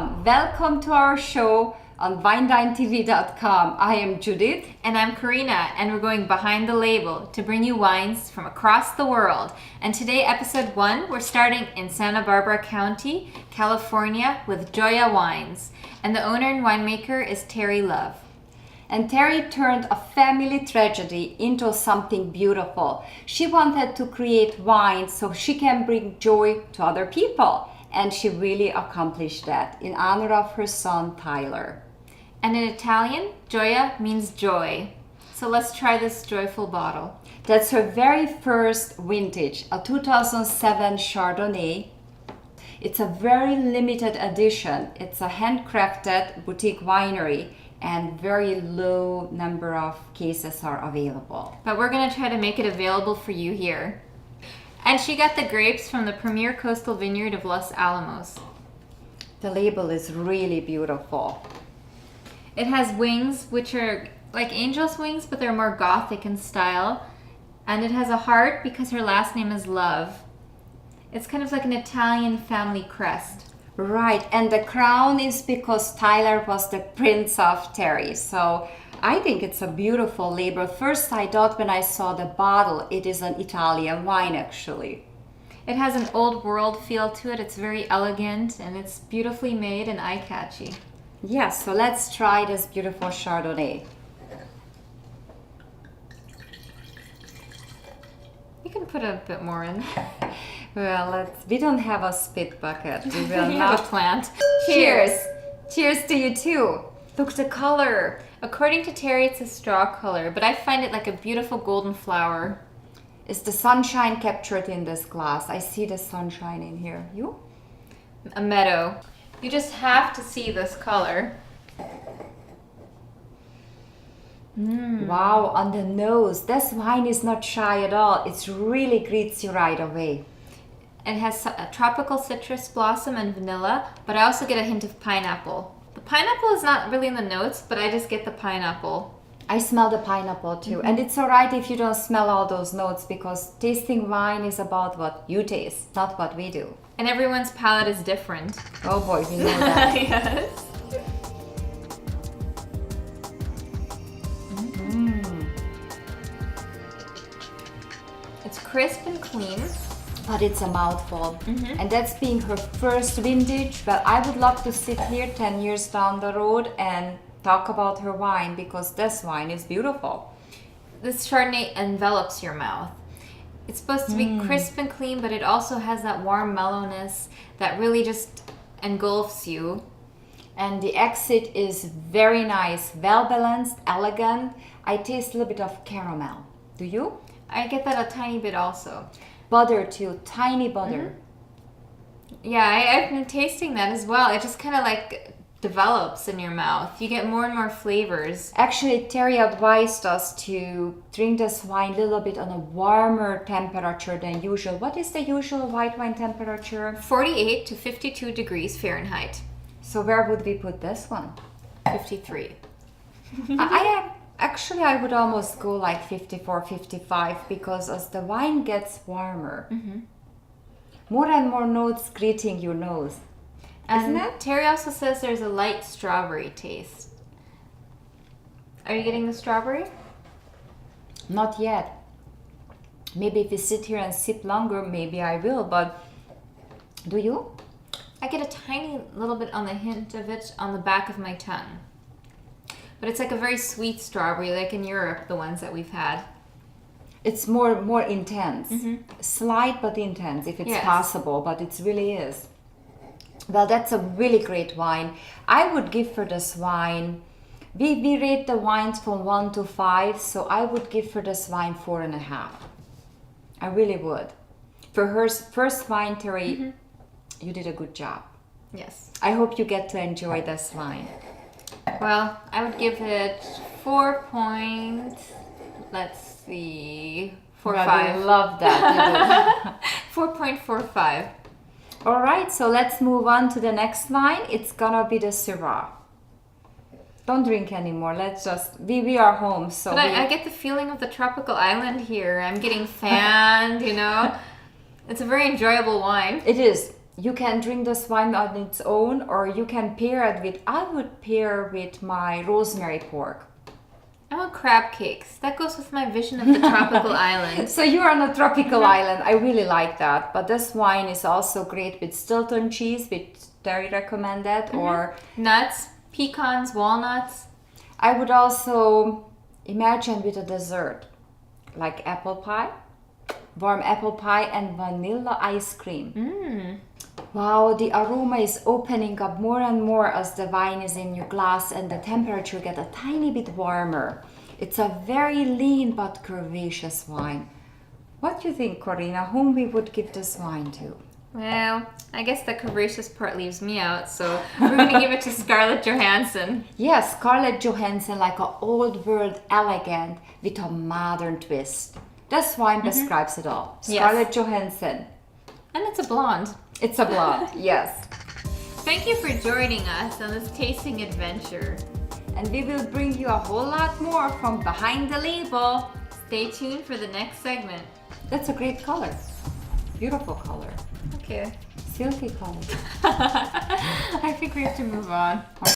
everyone, welcome to our show on WineDineTV.com. I am Judit. And I'm Corina, and we're going behind the label to bring you wines from across the world. And today, episode 1, we're starting in Santa Barbara County, California with Gioia Wines. And the owner and winemaker is Terry Love. And Terry turned a family tragedy into something beautiful. She wanted to create wine so she can bring joy to other people. And she really accomplished that in honor of her son, Tyler. And in Italian, Gioia means joy. So let's try this joyful bottle. That's her very first vintage, a 2007 Chardonnay. It's a very limited edition. It's a handcrafted boutique winery, and very low number of cases are available. But we're going to try to make it available for you here. And she got the grapes from the premier coastal vineyard of Los Alamos. The label is really beautiful. It has wings, which are like angel's wings, but they're more gothic in style. And it has a heart because her last name is Love. It's kind of like an Italian family crest. Right, and the crown is because Tyler was the prince of Terry. So I think it's a beautiful label. First, I thought when I saw the bottle, it is an Italian wine actually. It has an old world feel to it. It's very elegant and it's beautifully made and eye-catchy. Yes, so let's try this beautiful Chardonnay. You can put a bit more in. Well, we don't have a spit bucket. We will You not have a plant. Cheers! Cheers to you too. Look the color. According to Terry, it's a straw color, but I find it like a beautiful golden flower. Is the sunshine captured in this glass? I see the sunshine in here. You? A meadow. You just have to see this color. Wow, on the nose. This wine is not shy at all. It really greets you right away. It has a tropical citrus blossom and vanilla, but I also get a hint of pineapple. The pineapple is not really in the notes, but I just get the pineapple. I smell the pineapple too. And it's alright if you don't smell all those notes, because tasting wine is about what you taste, not what we do. And everyone's palate is different. Oh boy, we know that. Yes. It's crisp and clean. But it's a mouthful. And that's being her first vintage. But I would love to sit here 10 years down the road and talk about her wine, because this wine is beautiful. This Chardonnay envelops your mouth. It's supposed to be crisp and clean, but it also has that warm mellowness that really just engulfs you. And the exit is very nice, well balanced, elegant. I taste a little bit of caramel. Do you? I get that a tiny bit also. Butter too, tiny butter. Yeah, I've been tasting that as well. It just kind of like develops in your mouth. You get more and more flavors. Actually, Terry advised us to drink this wine a little bit on a warmer temperature than usual. What is the usual white wine temperature? 48 to 52 degrees Fahrenheit. So where would we put this one? 53. Actually, I would almost go like 54, 55, because as the wine gets warmer, more and more notes greeting your nose. Isn't it? Terry also says there's a light strawberry taste. Are you getting the strawberry? Not yet. Maybe if we sit here and sip longer, maybe I will, but do you? I get a tiny little bit on the hint of it on the back of my tongue. But it's like a very sweet strawberry, like in Europe, the ones that we've had. It's more intense. Slight but intense, if it's possible, but it really is. Well, that's a really great wine. I would give for this wine, we rate the wines from 1 to 5, so I would give for this wine 4.5. I really would. For her first wine, Terry, you did a good job. Yes. I hope you get to enjoy this wine. Well, I would give it 4 let's see, 4.5. I love that. 4.45. All right, so let's move on to the next wine. It's gonna be the Syrah. Don't drink anymore. Let's just, we are home. So but I get the feeling of the tropical island here. I'm getting fanned, you know. It's a very enjoyable wine. It is. You can drink this wine on its own, or you can pair it with, I would pair with my rosemary pork. I want crab cakes. That goes with my vision of the tropical island. So you're on a tropical island. I really like that. But this wine is also great with Stilton cheese, which Terry recommended, or nuts, pecans, walnuts. I would also imagine with a dessert, like apple pie, warm apple pie and vanilla ice cream. Wow, the aroma is opening up more and more as the wine is in your glass and the temperature get a tiny bit warmer. It's a very lean but curvaceous wine. What do you think, Corina? Whom we would give this wine to? Well, I guess the curvaceous part leaves me out, so we're going to give it to Scarlett Johansson. Yes, Scarlett Johansson, like an old world elegant with a modern twist. This wine describes it all. Scarlett Johansson. And it's a blonde. It's a blonde, yes. Thank you for joining us on this tasting adventure. And we will bring you a whole lot more from behind the label. Stay tuned for the next segment. That's a great color. Beautiful color. Okay. Silky color. I think we have to move on.